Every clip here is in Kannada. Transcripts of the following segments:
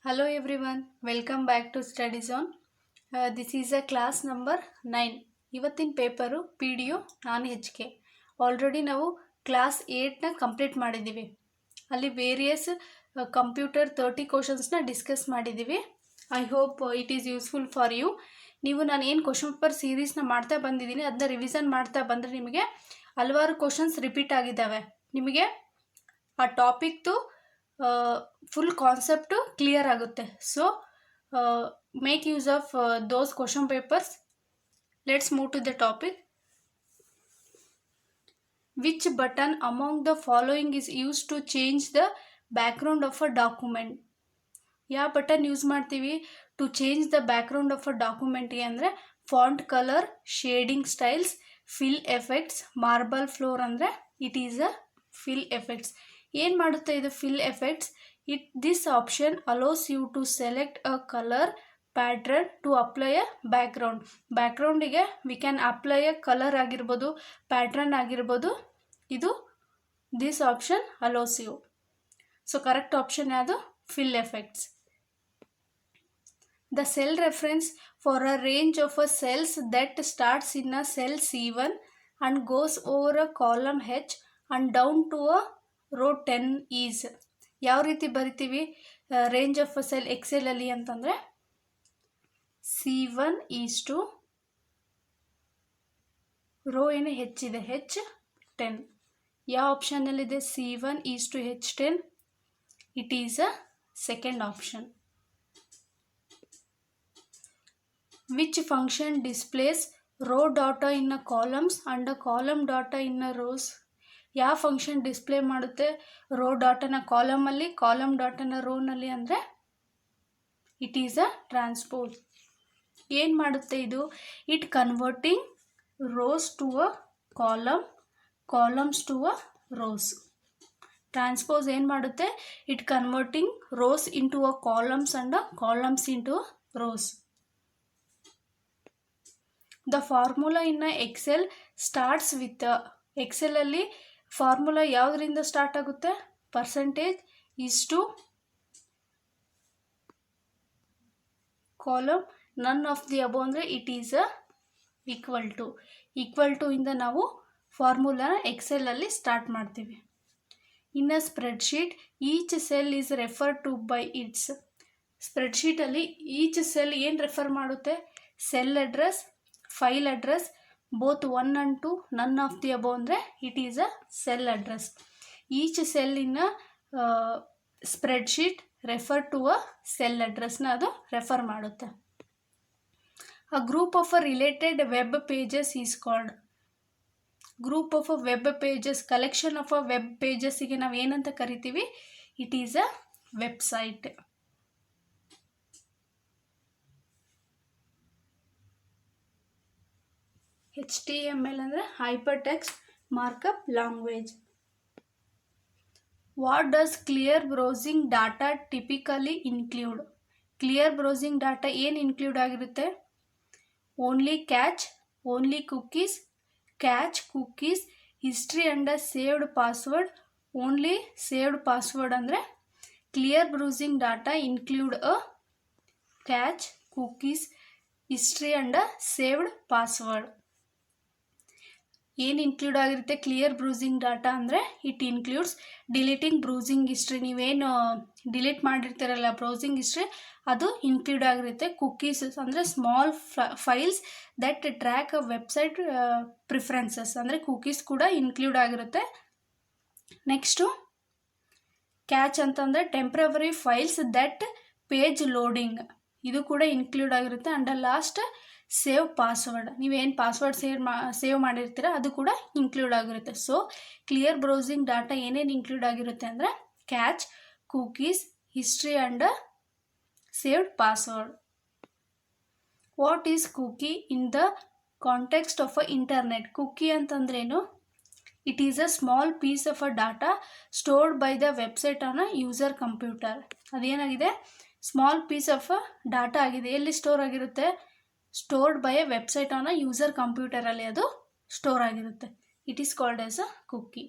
Hello everyone, welcome back to Study Zone. This is a class number 9. ಇವತ್ತಿನ paper P D U non H K. Already ನಾವು ಕ್ಲಾಸ್ 8ನ ಕಂಪ್ಲೀಟ್ ಮಾಡಿದ್ದೀವಿ. ಅಲ್ಲಿ ವೇರಿಯಸ್ ಕಂಪ್ಯೂಟರ್ 30 ಕ್ವಶನ್ಸ್ನ ಡಿಸ್ಕಸ್ ಮಾಡಿದ್ದೀವಿ. I hope it is useful for you. ನೀವು ನಾನು ಏನು ಕ್ವಶನ್ ಪೇಪರ್ ಸೀರೀಸ್ನ ಮಾಡ್ತಾ ಬಂದಿದ್ದೀನಿ ಅದನ್ನ ರಿವಿಷನ್ ಮಾಡ್ತಾ ಬಂದರೆ ನಿಮಗೆ ಹಲವಾರು ಕ್ವಶನ್ಸ್ ರಿಪೀಟ್ ಆಗಿದ್ದಾವೆ. ನಿಮಗೆ ಆ ಟಾಪಿಕ್ದು ಫುಲ್ ಕಾನ್ಸೆಪ್ಟು ಕ್ಲಿಯರ್ ಆಗುತ್ತೆ. So make use of those question papers. Let's move to the topic. Which button among the following is use to change the background of a document? ಯಾವ ಬಟನ್ ಯೂಸ್ ಮಾಡ್ತೀವಿ to change the background of a ಡಾಕ್ಯುಮೆಂಟ್ಗೆ ಅಂದರೆ font colour, shading styles, fill effects, marble floor ಅಂದರೆ it is a fill effects. ಏನು ಮಾಡುತ್ತೆ ಇದು fill effects? This option allows you to select a colour pattern to apply a background. ಬ್ಯಾಕ್ಗ್ರೌಂಡಿಗೆ we can apply a colour ಆಗಿರ್ಬೋದು, ಪ್ಯಾಟ್ರನ್ ಆಗಿರ್ಬೋದು. ಇದು this option allows you. So correct option ಯಾವುದು? Fill effects. The cell reference for a range of cells that starts in a cell C1 and goes over a column H and down to a row 10 is. ಯಾವ ರೀತಿ ಬರಿತೀವಿ ರೇಂಜ್ ಆಫ್ ಸೆಲ್ ಎಕ್ಸೆಲ್ ಅಲ್ಲಿ ಅಂತಂದರೆ C1 ಈಸ್ ಟು ರೋ ಏನು ಹೆಚ್ಚಿದೆ H10. ಯಾವ ಆಪ್ಷನಲ್ಲಿದೆ? C1 is to H10. It is a second option. Which function displays row data in a columns and a column data in a rows? ಯಾವ ಫಂಕ್ಷನ್ ಡಿಸ್ಪ್ಲೇ ಮಾಡುತ್ತೆ ರೋ ಡಾಟನ ಕಾಲಮಲ್ಲಿ, ಕಾಲಮ್ ಡಾಟನ ರೋನಲ್ಲಿ ಅಂದರೆ ಇಟ್ ಈಸ್ ಅ ಟ್ರಾನ್ಸ್ಪೋಸ್. ಏನು ಮಾಡುತ್ತೆ ಇದು? It converting rows to a column, columns to a rows. Transpose ಏನು ಮಾಡುತ್ತೆ? It converting rows into a columns and columns into a rows. The formula in Excel starts with ಎಕ್ಸೆಲಲ್ಲಿ ಫಾರ್ಮುಲಾ ಯಾವುದರಿಂದ ಸ್ಟಾರ್ಟ್ ಆಗುತ್ತೆ? Percentage is to column none of the above ಅಂದರೆ it is a equal to ಇಂದ ನಾವು ಫಾರ್ಮುಲಾನ ಎಕ್ಸೆಲಲ್ಲಿ ಸ್ಟಾರ್ಟ್ ಮಾಡ್ತೀವಿ. In a spreadsheet each cell is refer to by its. ಸ್ಪ್ರೆಡ್ಶೀಟಲ್ಲಿ ಈಚ್ ಸೆಲ್ ಏನು ರೆಫರ್ ಮಾಡುತ್ತೆ? Cell address, file address, both 1 and 2, none of the above ಅಂದರೆ it is a cell address. Each cell in spreadsheet refer to a cell ಅಡ್ರೆಸ್ನ ಅದು ರೆಫರ್ ಮಾಡುತ್ತೆ. A group of a related web pages is called. Group of a web pages, collection of a web ಪೇಜಸ್ಸಿಗೆ ನಾವು ಏನಂತ ಕರಿತೀವಿ? It is a website. HTML ಅಂದರೆ hyper text markup language. What does clear browsing data typically include? Clear browsing data ಏನು ಇನ್ಕ್ಲೂಡ್ ಆಗಿರುತ್ತೆ? Only cache, only cookies, cache cookies, history and saved password, only saved password. ಅಂದರೆ clear browsing data include a cache, cookies, history and saved password. ಏನು ಇನ್ಕ್ಲೂಡ್ ಆಗಿರುತ್ತೆ ಕ್ಲಿಯರ್ ಬ್ರೌಸಿಂಗ್ ಡಾಟಾ ಅಂದರೆ? It includes deleting browsing history. ನೀವೇನು ಡಿಲೀಟ್ ಮಾಡಿರ್ತೀರಲ್ಲ ಬ್ರೌಸಿಂಗ್ ಹಿಸ್ಟ್ರಿ, ಅದು ಇನ್ಕ್ಲೂಡ್ ಆಗಿರುತ್ತೆ. ಕುಕ್ಕೀಸ್ ಅಂದರೆ small files that track a website preferences, ಅಂದರೆ ಕುಕ್ಕೀಸ್ ಕೂಡ ಇನ್ಕ್ಲೂಡ್ ಆಗಿರುತ್ತೆ. ನೆಕ್ಸ್ಟು ಕ್ಯಾಚ್ ಅಂತಂದರೆ temporary files that page loading, ಇದು ಕೂಡ ಇನ್ಕ್ಲೂಡ್ ಆಗಿರುತ್ತೆ. ಅಂಡ್ ಲಾಸ್ಟ್ ಸೇವ್ ಪಾಸ್ವರ್ಡ್, ನೀವೇನು ಪಾಸ್ವರ್ಡ್ ಸೇವ್ ಮಾಡಿರ್ತೀರ ಅದು ಕೂಡ ಇನ್ಕ್ಲೂಡ್ ಆಗಿರುತ್ತೆ. ಸೊ ಕ್ಲಿಯರ್ ಬ್ರೌಸಿಂಗ್ ಡಾಟಾ ಏನೇನು ಇನ್ಕ್ಲೂಡ್ ಆಗಿರುತ್ತೆ ಅಂದರೆ cache, cookies, history and saved password. What is cookie in the context of a internet? Cookie ಅಂತಂದ್ರೇನು? It is a small piece of a data stored by the website on a user computer. ಅದೇನಾಗಿದೆ? Small piece of a data ಆಗಿದೆ. ಎಲ್ಲಿ ಸ್ಟೋರ್ ಆಗಿರುತ್ತೆ? Stored by a website on a user ಕಂಪ್ಯೂಟರಲ್ಲಿ ಅದು ಸ್ಟೋರ್ ಆಗಿರುತ್ತೆ. It is called as a cookie.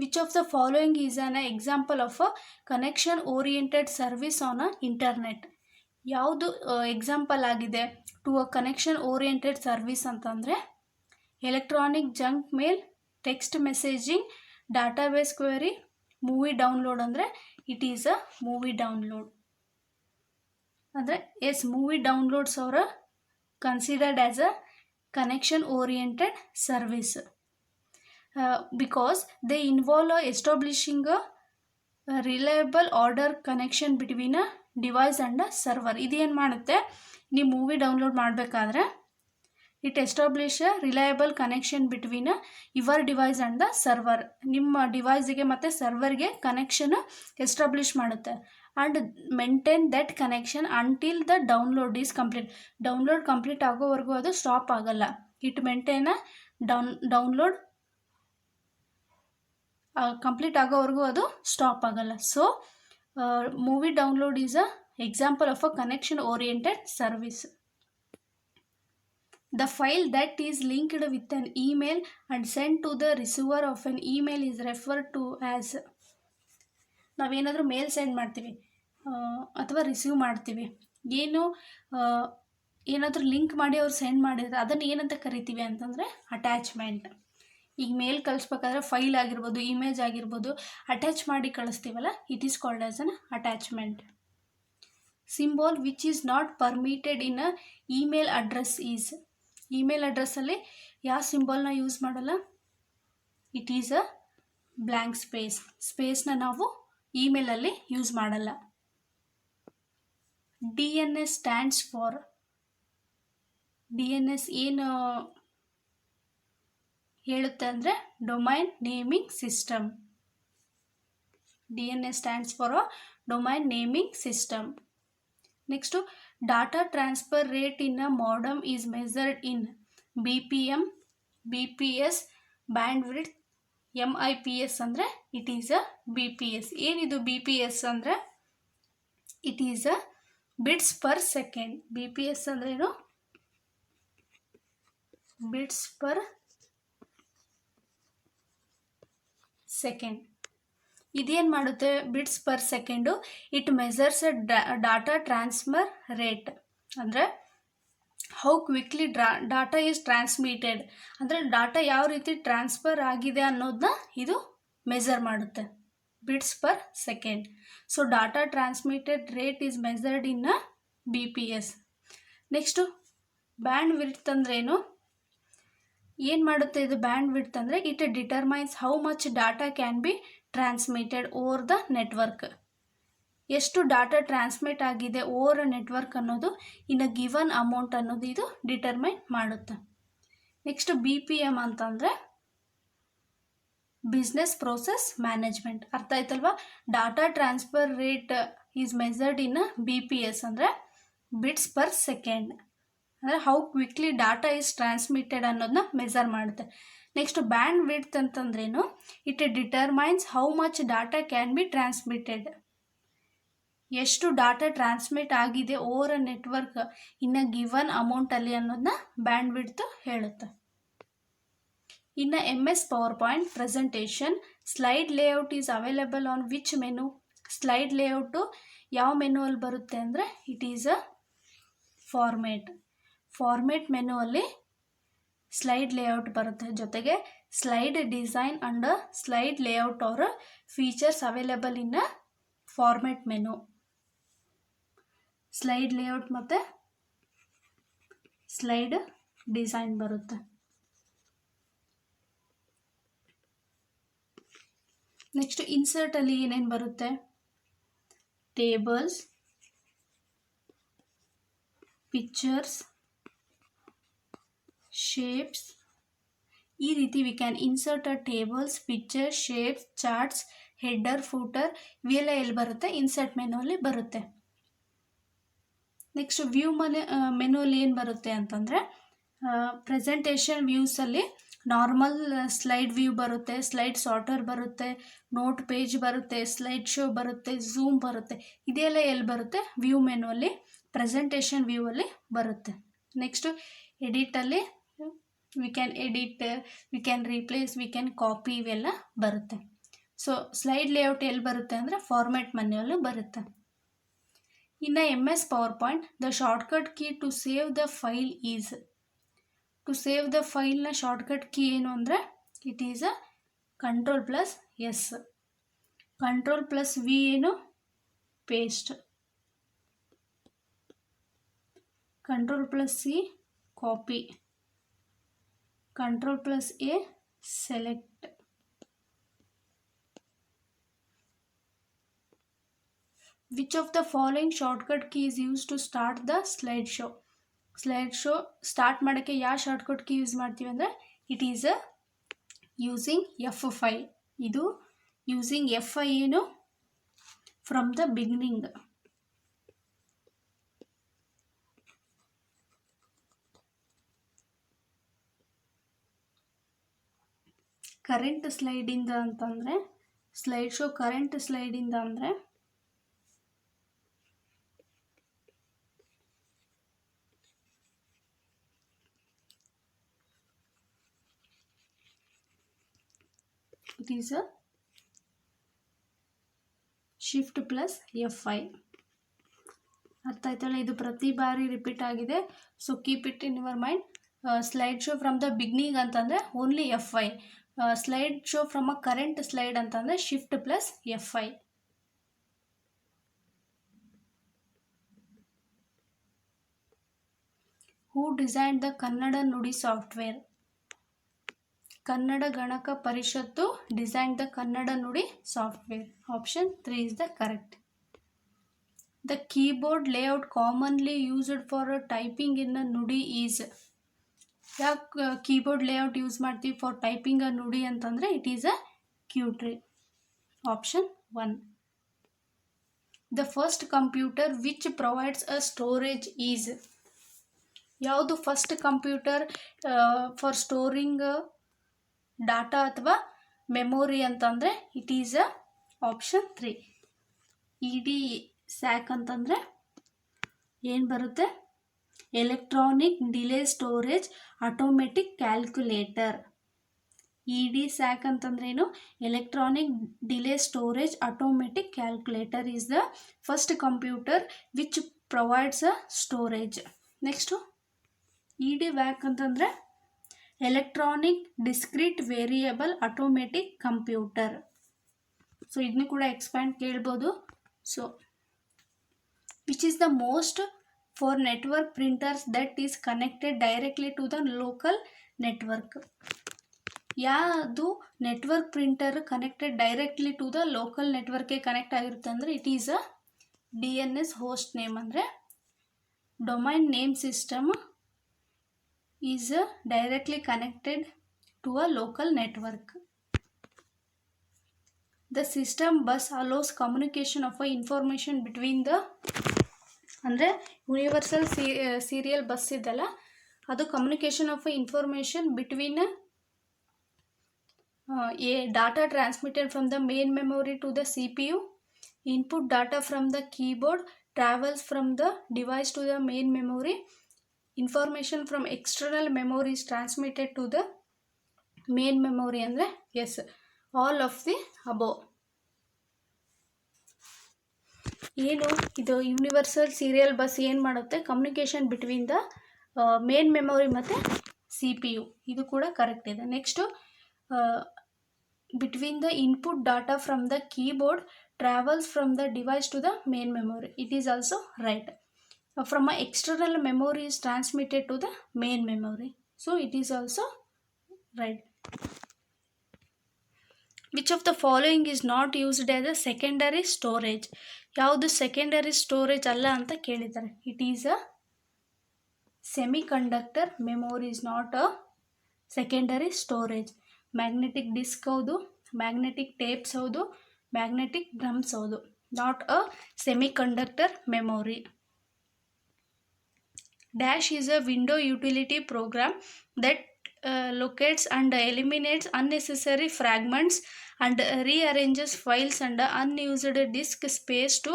Which of the following is an example of a connection oriented service on a internet? ಯಾವುದು ಎಕ್ಸಾಂಪಲ್ ಆಗಿದೆ to a connection oriented service ಅಂತಂದರೆ electronic junk mail, text messaging, database query, movie download. ಅಂದರೆ it is a movie download. ಅಂದರೆ ಎಸ್, ಮೂವಿ ಡೌನ್ಲೋಡ್ಸ್ ಅವರ considered as a connection oriented service because they involve establishing a reliable order connection between a device and a server. ಇದೇನು ಮಾಡುತ್ತೆ, ನೀವು ಮೂವಿ ಡೌನ್ಲೋಡ್ ಮಾಡಬೇಕಾದ್ರೆ it establish a reliable connection between your device and the server. ನಿಮ್ಮ ಡಿವೈಸಿಗೆ ಮತ್ತು ಸರ್ವರ್ಗೆ ಕನೆಕ್ಷನ್ ಎಸ್ಟಾಬ್ಲಿಷ್ ಮಾಡುತ್ತೆ. And maintain that connection until the download is complete. Download complete ಆಗೋವರೆಗೂ ಅದು ಸ್ಟಾಪ್ ಆಗಲ್ಲ. It maintain a download complete ಆಗೋವರೆಗೂ ಅದು ಸ್ಟಾಪ್ ಆಗಲ್ಲ. So movie download is a example of a connection oriented service. The file that is linked with an email and sent to the receiver of an email is referred to as. ನಾವೇನಾದರೂ ಮೇಲ್ ಸೆಂಡ್ ಮಾಡ್ತೀವಿ ಅಥವಾ ರಿಸೀವ್ ಮಾಡ್ತೀವಿ, ಏನಾದರೂ ಲಿಂಕ್ ಮಾಡಿ ಅವ್ರು ಸೆಂಡ್ ಮಾಡಿದ್ರೆ ಅದನ್ನು ಏನಂತ ಕರಿತೀವಿ ಅಂತಂದರೆ ಅಟ್ಯಾಚ್ಮೆಂಟ್. ಈಗ ಮೇಲ್ ಕಳಿಸ್ಬೇಕಾದ್ರೆ ಫೈಲ್ ಆಗಿರ್ಬೋದು, ಇಮೇಜ್ ಆಗಿರ್ಬೋದು, ಅಟ್ಯಾಚ್ ಮಾಡಿ ಕಳಿಸ್ತೀವಲ್ಲ, it is called as an attachment. Symbol which is not permitted in a email address is. Email ಅಡ್ರೆಸ್ಸಲ್ಲಿ ಯಾವ ಸಿಂಬಲ್ನ ಯೂಸ್ ಮಾಡಲ್ಲ, it is a blank space. ಸ್ಪೇಸ್ನ ನಾವು ಇಮೇಲಲ್ಲಿ ಯೂಸ್ ಮಾಡಲ್ಲ. DNS stands for. DNS ಏನು ಹೇಳುತ್ತೆ ಅಂದರೆ domain naming system. DNS stands for a domain naming system. Next data transfer rate in a modem is measured in BPM, BPS, bandwidth, MIPS. ಅಂದರೆ ಇಟ್ ಈಸ್ ಅ BPS. ಏನಿದು BPS ಅಂದರೆ it is a bits per second. BPS ಅಂದ್ರೇನು, ಬಿಟ್ಸ್ ಪರ್ ಸೆಕೆಂಡ್. ಇದೇನು ಮಾಡುತ್ತೆ, bits per second. It measures data transfer rate. ಅಂದರೆ how quickly data is transmitted, ಅಂದರೆ ಡಾಟಾ ಯಾವ ರೀತಿ ಟ್ರಾನ್ಸ್ಫರ್ ಆಗಿದೆ ಅನ್ನೋದನ್ನ ಇದು ಮೆಸರ್ ಮಾಡುತ್ತೆ. Bits per second. So data transmitted rate is measured in a BPS. Next bandwidth ಅಂದ್ರೇನು, ಏನು ಮಾಡುತ್ತೆ ಇದು ಬ್ಯಾಂಡ್ ವಿಡ್ತ್ ಅಂದರೆ it determines how much data can be transmitted over the network. ಎಷ್ಟು ಡಾಟಾ ಟ್ರಾನ್ಸ್ಮಿಟ್ ಆಗಿದೆ ಓವರ್ ನೆಟ್ವರ್ಕ್ ಅನ್ನೋದು ಇನ್ನು ಗಿವನ್ ಅಮೌಂಟ್ ಅನ್ನೋದು ಇದು ಡಿಟರ್ಮೈನ್ ಮಾಡುತ್ತೆ. ನೆಕ್ಸ್ಟ್ BPM ಅಂತಂದರೆ ಬಿಸ್ನೆಸ್ ಪ್ರೋಸೆಸ್ ಮ್ಯಾನೇಜ್ಮೆಂಟ್. ಅರ್ಥ ಆಯ್ತಲ್ವಾ? Data transfer rate is measured in BPS ಅಂದರೆ ಬಿಟ್ಸ್ ಪರ್ ಸೆಕೆಂಡ್. ಅಂದರೆ how quickly data is transmitted ಅನ್ನೋದನ್ನ ಮೆಸರ್ ಮಾಡುತ್ತೆ. ನೆಕ್ಸ್ಟ್ ಬ್ಯಾಂಡ್ ವಿಡ್ತ್ ಅಂತಂದ್ರೇನು, it determines how much data can be transmitted. ಎಷ್ಟು ಡಾಟಾ ಟ್ರಾನ್ಸ್ಮಿಟ್ ಆಗಿದೆ ಓವರ್ ನೆಟ್ವರ್ಕ್ ಇನ್ನು ಗಿವನ್ ಅಮೌಂಟಲ್ಲಿ ಅನ್ನೋದನ್ನ ಬ್ಯಾಂಡ್ ವಿಡ್ತ್ ಹೇಳುತ್ತೆ. ಇನ್ನು MS PowerPoint presentation slide layout is available on which menu. Slide layout ಯಾವ ಮೆನುವಲ್ಲಿ ಬರುತ್ತೆ ಅಂದರೆ it is a format. Format ಮೆನುವಲ್ಲಿ ಸ್ಲೈಡ್ ಲೇಔಟ್ ಬರುತ್ತೆ. ಜೊತೆಗೆ slide design and slide layout ಅವರ features available in a format menu. Slide layout ಮತ್ತು ಸ್ಲೈಡ್ ಡಿಸೈನ್ ಬರುತ್ತೆ. ನೆಕ್ಸ್ಟ್ ಇನ್ಸರ್ಟಲ್ಲಿ ಏನೇನು ಬರುತ್ತೆ, ಟೇಬಲ್ಸ್, ಪಿಕ್ಚರ್ಸ್, ಶೇಪ್ಸ್. ಈ ರೀತಿ we can insert a tables, pictures, shapes, charts, header, footer ಇವೆಲ್ಲ ಎಲ್ಲಿ ಬರುತ್ತೆ, ಇನ್ಸರ್ಟ್ ಮೆನುವಲ್ಲಿ ಬರುತ್ತೆ. ನೆಕ್ಸ್ಟ್ ವ್ಯೂ ಮೆನುವಲ್ಲಿ ಏನು ಬರುತ್ತೆ ಅಂತಂದರೆ ಪ್ರೆಸೆಂಟೇಷನ್ ವ್ಯೂಸಲ್ಲಿ ನಾರ್ಮಲ್ ಸ್ಲೈಡ್ ವ್ಯೂ ಬರುತ್ತೆ, ಸ್ಲೈಡ್ ಸಾರ್ಟರ್ ಬರುತ್ತೆ, ನೋಟ್ ಪೇಜ್ ಬರುತ್ತೆ, ಸ್ಲೈಡ್ ಶೋ ಬರುತ್ತೆ, ಝೂಮ್ ಬರುತ್ತೆ. ಇದೆಲ್ಲ ಎಲ್ಲಿ ಬರುತ್ತೆ, ವ್ಯೂ ಮೆನುವಲ್ಲಿ ಪ್ರೆಸೆಂಟೇಷನ್ ವ್ಯೂ ಅಲ್ಲಿ ಬರುತ್ತೆ. ನೆಕ್ಸ್ಟು ಎಡಿಟಲ್ಲಿ we can edit, we can replace, we can copy ಇವೆಲ್ಲ ಬರುತ್ತೆ. ಸೊ ಸ್ಲೈಡ್ ಲೇಔಟ್ ಎಲ್ಲಿ ಬರುತ್ತೆ ಅಂದರೆ ಫಾರ್ಮ್ಯಾಟ್ ಮೆನ್ಯೂಲ್ಲಿ ಬರುತ್ತೆ. ಇನ್ನು MS PowerPoint the shortcut key to save the file is, to save the ಫೈಲ್ನ ಶಾರ್ಟ್ಕಟ್ ಕೀ ಏನು ಅಂದರೆ it is a Ctrl+S, Ctrl+V ಏನು paste, Ctrl+C copy, Ctrl+A select. Which of the following shortcut key is use to start the slide show? Slide show start ಮಾಡೋಕ್ಕೆ ಯಾವ ಶಾರ್ಟ್ಕಟ್ ಕೀ ಯೂಸ್ ಮಾಡ್ತೀವಿ ಅಂದರೆ it is a using F5. ಇದು ಯೂಸಿಂಗ್ F5 ಏನು ಫ್ರಮ್ ದ ಬಿಗಿನಿಂಗ್. ಕರೆಂಟ್ ಸ್ಲೈಡಿಂದ ಅಂತಂದರೆ ಸ್ಲೈಡ್ ಶೋ ಕರೆಂಟ್ ಸ್ಲೈಡಿಂದ ಅಂದರೆ it is a Shift+F5. ಅರ್ಥ ಆಯ್ತಲ್ಲ, ಇದು ಪ್ರತಿ ಬಾರಿ ರಿಪೀಟ್ ಆಗಿದೆ. So keep it in your mind. Slide show from the beginning ಅಂತಂದರೆ only F5, slide show from a current slide ಅಂತಂದರೆ Shift+F5. Who design the Kannada ನುಡಿ ಸಾಫ್ಟ್ವೇರ್? ಕನ್ನಡ ಗಣಕ ಪರಿಷತ್ತು ಡಿಸೈನ್ ದ ಕನ್ನಡ ನುಡಿ software. Option 3 is the correct. The keyboard layout commonly used for typing in a Nudi is, ಯಾಕೆ ಕೀಬೋರ್ಡ್ ಲೇಔಟ್ ಯೂಸ್ ಮಾಡ್ತೀವಿ ಫಾರ್ ಟೈಪಿಂಗ್ ಅ ನುಡಿ ಅಂತಂದರೆ it is a Q-tree. Option 1. The first computer which provides a storage is, ಯಾವುದು first computer for storing data ಅಥವಾ ಮೆಮೊರಿ ಅಂತಂದರೆ it is a option 3. EDSAC ಅಂತಂದರೆ ಏನು ಬರುತ್ತೆ? Electronic delay storage automatic calculator. EDSAC ಅಂತಂದ್ರೆ ಏನು? Electronic delay storage automatic calculator is the first computer which provides a storage. Next EDVAC ಅಂತಂದರೆ electronic discrete variable automatic computer. So ಇದನ್ನು ಕೂಡ ಎಕ್ಸ್ಪ್ಯಾಂಡ್ ಕೇಳ್ಬೋದು. So which is the most for network printers that is connected directly to the local network? ಯಾವುದು network printer connected directly to the local ನೆಟ್ವರ್ಕ್ಗೆ ಕನೆಕ್ಟ್ ಆಗಿರುತ್ತೆ ಅಂದರೆ it is a DNS host name. ಅಂದರೆ domain name system is directly connected to a local network. The system bus allows communication of information between the, ಅಂದರೆ ಯೂನಿವರ್ಸಲ್ ಸೀರಿಯಲ್ ಬಸ್ ಇದೆಲ್ಲ ಅದು communication of information between a data transmitted from the main memory to the CPU. Input data from the keyboard travels from the device to the main memory. Information from external memory is transmitted to the main memory. ಅಂದರೆ yes, all of the above. ಏನು ಇದು ಯೂನಿವರ್ಸಲ್ ಸೀರಿಯಲ್ ಬಸ್ ಏನು ಮಾಡುತ್ತೆ? Communication between the main memory ಮತ್ತು CPU. ಇದು ಕೂಡ ಕರೆಕ್ಟ್ ಇದೆ. Next between the input data from the keyboard travels from the device to the main memory. It is also right. From an external memory is transmitted to the main memory. So it is also right. Which of the following is not used as a secondary storage? ಯಾವುದು ಸೆಕೆಂಡರಿ ಸ್ಟೋರೇಜ್ ಅಲ್ಲ ಅಂತ ಕೇಳಿದ್ದಾರೆ. It is a semiconductor memory is not a secondary storage. Magnetic disc ಹೌದು, ಮ್ಯಾಗ್ನೆಟಿಕ್ ಟೇಪ್ಸ್ ಹೌದು, ಮ್ಯಾಗ್ನೆಟಿಕ್ ಡ್ರಮ್ಸ್ ಹೌದು, not a semiconductor memory. Dash is a window utility program that locates and eliminates unnecessary fragments and rearranges files and unused disk space to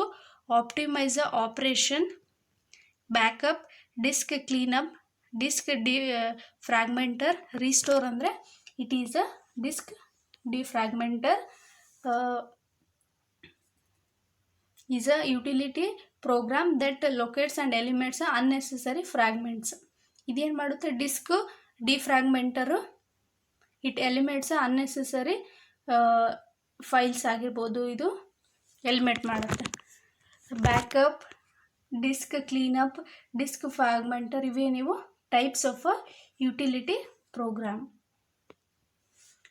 optimize the operation. Backup, disk cleanup, disk defragmenter, restore ಅಂದರೆ it is a disk defragmenter, is a utility program that locates and eliminates unnecessary fragments. ಇದೇನು ಮಾಡುತ್ತೆ, disk defragmenter, it eliminates unnecessary files ಆಗಿರ್ಬೋದು, ಇದು ಎಲಿಮಿನೇಟ್ ಮಾಡುತ್ತೆ. Backup, disk cleanup, disk fragmenter, ಇವೇ ನೀವು types of a utility program.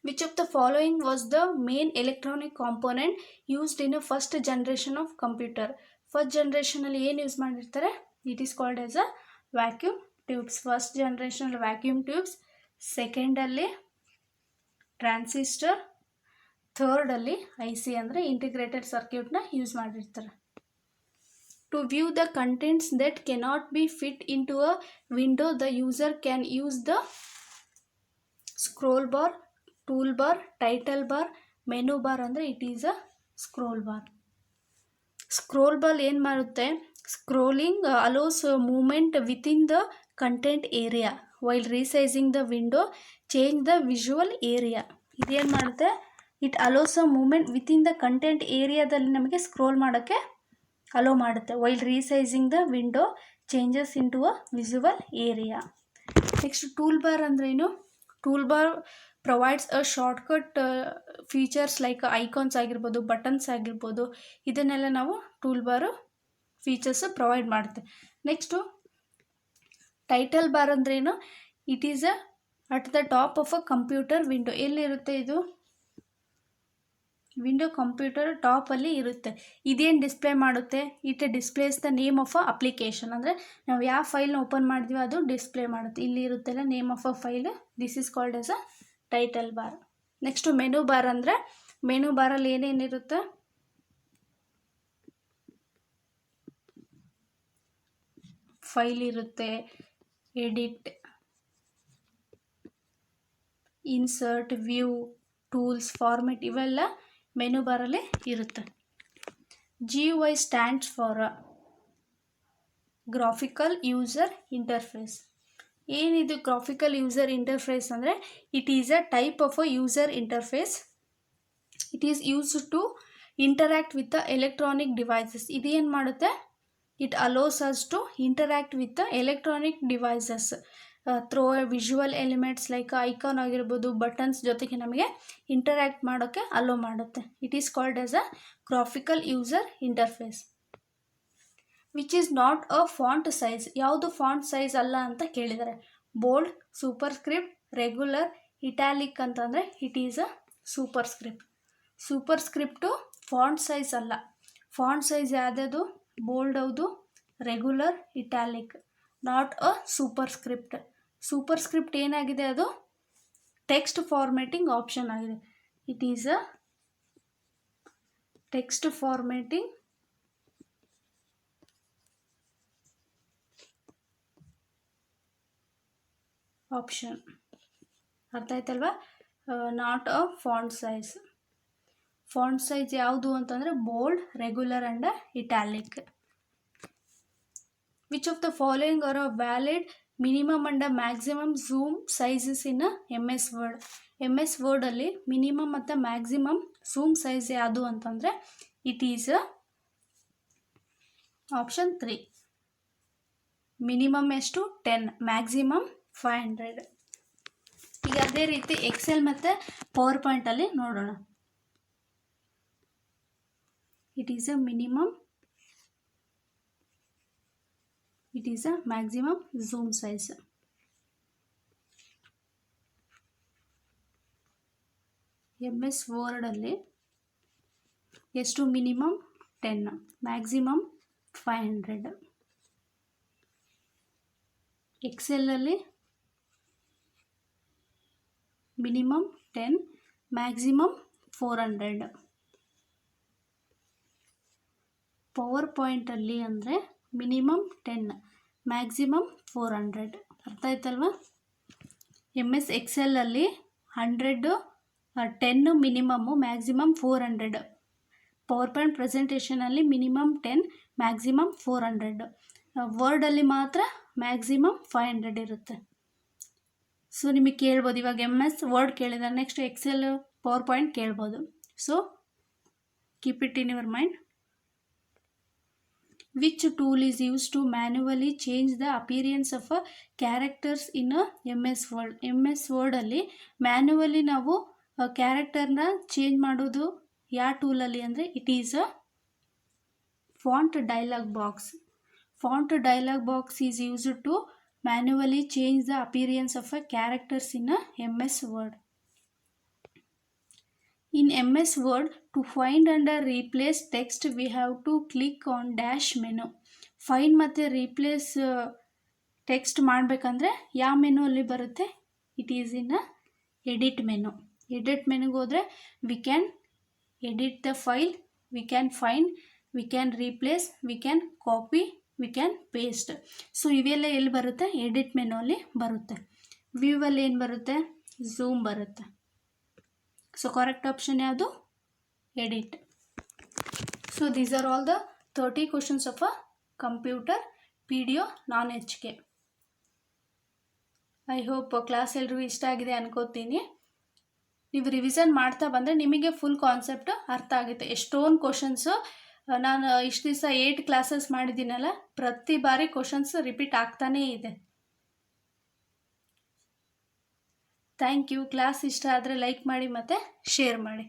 Which of the following was the main electronic component used in a first generation of computer? First generation ಅಲ್ಲಿ ಏನು ಯೂಸ್ ಮಾಡಿರ್ತಾರೆ, it is called as a vacuum tubes. First generation vacuum tubes, second ಅಲ್ಲಿ ಟ್ರಾನ್ಸಿಸ್ಟರ್, ಥರ್ಡ್ ಅಲ್ಲಿ IC ಅಂದರೆ ಇಂಟಿಗ್ರೇಟೆಡ್ ಸರ್ಕ್ಯೂಟ್ನ ಯೂಸ್ ಮಾಡಿರ್ತಾರೆ. To view the contents that cannot be fit into a window, the user can use the scroll bar, tool bar, title bar, menu bar ಅಂದರೆ it is a scroll bar. Scroll bar ಏನು ಮಾಡುತ್ತೆ, scrolling allows movement within the content area while resizing the window change the visual area. ಇದೇನು ಮಾಡುತ್ತೆ, it allows a movement within the content ಏರಿಯಾದಲ್ಲಿ ನಮಗೆ ಸ್ಕ್ರೋಲ್ ಮಾಡೋಕ್ಕೆ ಅಲೋ ಮಾಡುತ್ತೆ. While resizing the window changes into a visual area. Next tool bar ಅಂದ್ರೇನು, tool bar provides a shortcut features like icons ಆಗಿರ್ಬೋದು, ಬಟನ್ಸ್ ಆಗಿರ್ಬೋದು, ಇದನ್ನೆಲ್ಲ ನಾವು ಟೂಲ್ ಬಾರು ಫೀಚರ್ಸ್ ಪ್ರೊವೈಡ್ ಮಾಡುತ್ತೆ. ನೆಕ್ಸ್ಟು ಟೈಟಲ್ ಬಾರ್ ಅಂದ್ರೇನು, it is at the top of a computer window. ಎಲ್ಲಿರುತ್ತೆ ಇದು, ವಿಂಡೋ ಕಂಪ್ಯೂಟರ್ ಟಾಪಲ್ಲಿ ಇರುತ್ತೆ. ಇದೇನು ಡಿಸ್ಪ್ಲೇ ಮಾಡುತ್ತೆ, it displays the name of a application. ಅಂದರೆ ನಾವು ಯಾವ ಫೈಲ್ನ ಓಪನ್ ಮಾಡಿದ್ವಿ ಅದು ಡಿಸ್ಪ್ಲೇ ಮಾಡುತ್ತೆ. ಇಲ್ಲಿ ಇರುತ್ತಲ್ಲ name of a file, this is called as a title bar. Next menu bar ಅಂದರೆ, ಮೆನು ಬಾರಲ್ಲಿ ಏನೇನಿರುತ್ತೆ, ಫೈಲ್ ಇರುತ್ತೆ, edit, insert, view, tools, format, ಇವೆಲ್ಲ ಮೆನು ಬಾರಲ್ಲಿ ಇರುತ್ತೆ. GUI stands for graphical user interface. ಏನಿದು ಗ್ರಾಫಿಕಲ್ ಯೂಸರ್ ಇಂಟರ್ಫೇಸ್ ಅಂದರೆ, it is a type of a user interface. It is used to interact with the electronic devices. ಇದೇನು ಮಾಡುತ್ತೆ, it allows us to interact with the electronic devices through visual elements like icon ಆಗಿರ್ಬೋದು, ಬಟನ್ಸ್ ಜೊತೆಗೆ ನಮಗೆ ಇಂಟರ್ಯಾಕ್ಟ್ ಮಾಡೋಕ್ಕೆ ಅಲೋ ಮಾಡುತ್ತೆ. It is called as a graphical user interface. Which is not a font size. ಯಾವುದು ಫಾಂಟ್ ಸೈಜ್ ಅಲ್ಲ ಅಂತ ಕೇಳಿದ್ದಾರೆ. Bold, superscript, regular, italic ಅಂತಂದರೆ it is a superscript. Superscript font size ಅಲ್ಲ. ಫಾಂಟ್ ಸೈಜ್ ಯಾವುದದು, ಬೋಲ್ಡ್ ಹೌದು, regular, italic, not a superscript. Superscript ಏನಾಗಿದೆ, ಅದು ಟೆಕ್ಸ್ಟ್ ಫಾರ್ಮ್ಯಾಟಿಂಗ್ ಆಪ್ಷನ್ ಆಗಿದೆ. It is a text formatting option. ಅರ್ಥ ಆಯ್ತಲ್ವಾ, not a font size. Font size ಯಾವುದು ಅಂತಂದರೆ bold, regular and italic. Which of the following are a valid minimum and a maximum zoom sizes in MS Word. MS ವರ್ಡಲ್ಲಿ ಮಿನಿಮಮ್ ಮತ್ತು ಮ್ಯಾಕ್ಸಿಮಮ್ ಝೂಮ್ ಸೈಜ್ ಯಾವುದು ಅಂತಂದರೆ ಇಟ್ ಈಸ್ ಆಪ್ಷನ್ 3. ಮಿನಿಮಮ್ ಎಷ್ಟು 10, ಮ್ಯಾಕ್ಸಿಮಮ್ 500. ಈಗ ಅದೇ ರೀತಿ ಎಕ್ಸೆಲ್ ಮತ್ತು ಪವರ್ ಪಾಯಿಂಟಲ್ಲಿ ನೋಡೋಣ. It is a minimum, it is a maximum zoom size. MS ವರ್ಡಲ್ಲಿ ಎಷ್ಟು, ಮಿನಿಮಮ್ 10, ಮ್ಯಾಕ್ಸಿಮಮ್ 500. ಎಕ್ಸೆಲಲ್ಲಿ ಮಿನಿಮಮ್ 10, ಮ್ಯಾಕ್ಸಿಮಮ್ 400. ಪವರ್ ಪಾಯಿಂಟಲ್ಲಿ ಅಂದರೆ ಮಿನಿಮಮ್ 10, ಮ್ಯಾಕ್ಸಿಮಮ್ 400. ಅರ್ಥ ಆಯ್ತಲ್ವ. MS ಎಕ್ಸೆಲಲ್ಲಿ 100, 10 ಮಿನಿಮಮ್ಮು, ಮ್ಯಾಕ್ಸಿಮಮ್ 400. ಪವರ್ ಪಾಯಿಂಟ್ ಪ್ರೆಸೆಂಟೇಷನಲ್ಲಿ ಮಿನಿಮಮ್ 10, ಮ್ಯಾಕ್ಸಿಮಮ್ 400. ವರ್ಡಲ್ಲಿ ಮಾತ್ರ ಮ್ಯಾಕ್ಸಿಮಮ್ 500 ಇರುತ್ತೆ. ಸೊ ನಿಮಗೆ ಕೇಳ್ಬೋದು, ಇವಾಗ MS ವರ್ಡ್ ಕೇಳಿದ್ದಾರೆ, ನೆಕ್ಸ್ಟ್ ಎಕ್ಸೆಲ್, ಪವರ್ ಪಾಯಿಂಟ್ ಕೇಳ್ಬೋದು. So Keep it in your mind. Which tool is used to manually change the appearance of characters in a MS Word? MS Word ಅಲ್ಲಿ ಮ್ಯಾನ್ಯುವಲಿ ನಾವು ಕ್ಯಾರೆಕ್ಟರ್ನ ಚೇಂಜ್ ಮಾಡೋದು ಯಾವ ಟೂಲಲ್ಲಿ ಅಂದರೆ it is a font dialogue box. Font dialog box is used to manually change the appearance of a characters in a MS Word. In MS Word, to find and replace text, we have to click on dash menu. Find ಮತ್ತು replace text ಮಾಡಬೇಕಂದ್ರೆ ಯಾವ ಮೆನು ಅಲ್ಲಿ ಬರುತ್ತೆ? It is in a edit menu. Edit ಮೆನುಗೆ ಹೋದರೆ we can edit the file, we can find, we can replace, we can copy, we can paste. So ಇವೆಲ್ಲ ಎಲ್ಲಿ ಬರುತ್ತೆ? ಎಡಿಟ್ ಮೆನು ಅಲ್ಲಿ ಬರುತ್ತೆ. ವ್ಯೂವಲ್ಲಿ ಏನು ಬರುತ್ತೆ? ಝೂಮ್ ಬರುತ್ತೆ. ಸೊ ಕರೆಕ್ಟ್ ಆಪ್ಷನ್ ಯಾವುದು? Edit. So these are all the 30 questions of a computer PDO non-HK. I hope class ಎಲ್ರಿಗೂ ಇಷ್ಟ ಆಗಿದೆ ಅನ್ಕೋತೀನಿ. ನೀವು ರಿವಿಷನ್ ಮಾಡ್ತಾ ಬಂದರೆ ನಿಮಗೆ ಫುಲ್ ಕಾನ್ಸೆಪ್ಟ್ ಅರ್ಥ ಆಗುತ್ತೆ. ಎಷ್ಟೊಂದು ಕ್ವಶನ್ಸು ನಾನು ಇಷ್ಟು ದಿವಸ 8 ಕ್ಲಾಸಸ್ ಮಾಡಿದ್ದೀನಲ್ಲ, ಪ್ರತಿ ಬಾರಿ ಕ್ವಶನ್ಸ್ ರಿಪೀಟ್ ಆಗ್ತಾನೇ ಇದೆ. Thank you. ಕ್ಲಾಸ್ ಇಷ್ಟ ಆದರೆ ಲೈಕ್ ಮಾಡಿ ಮತ್ತು ಶೇರ್ ಮಾಡಿ.